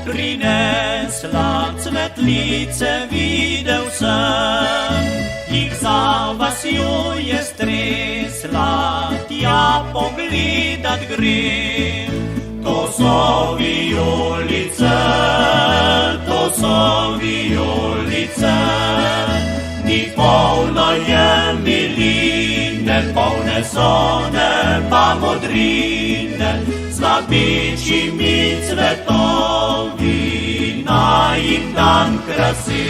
prinesla cvetlice, videl sem, jih za vasjo je stresla, tja pogledat grem. To so vijolice, to so vijolice, njih polno je miline, polne so neba modrine, z vabečimi cvetovi na jim dan krasi.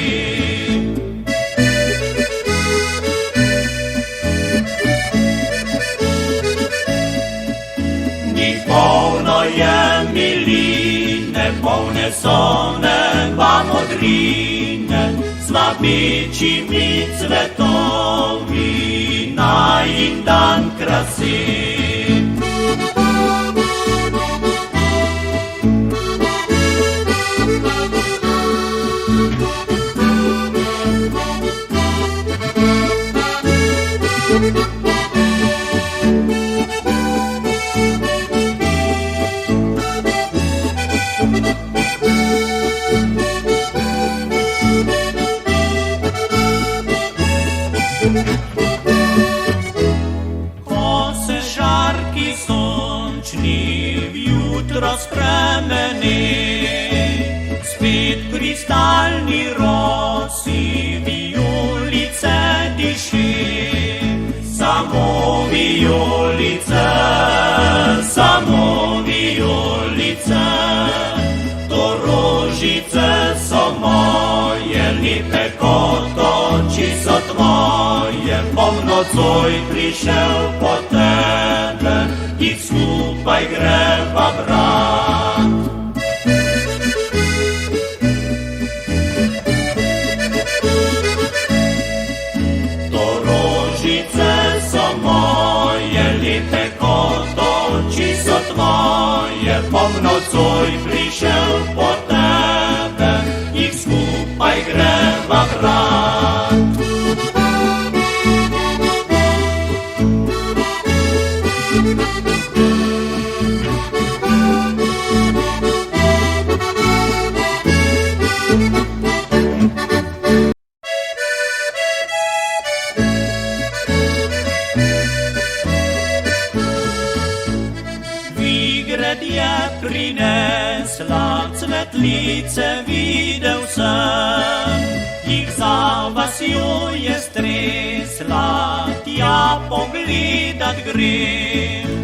Polno je miline, polne so neba modrine, z vabečimi cvetovi na jim dan krasi. Ko se žarki sončni vjutro spremeni, spet kristalni rosi vijolice diši. Samo vijolice, samo vijolice, to rožice so moje, lepe kot oči so tvoje. Bom nocoj prišel po tebe, jih skupaj greva brat. To rožice so moje, lepe kot oči so tvoje. Bom nocoj prišel po tebe, jih skupaj greva brat. Vigred je prinesla cvetlice, videl sem, jih za vasjo je stresla, tja pogledat grem.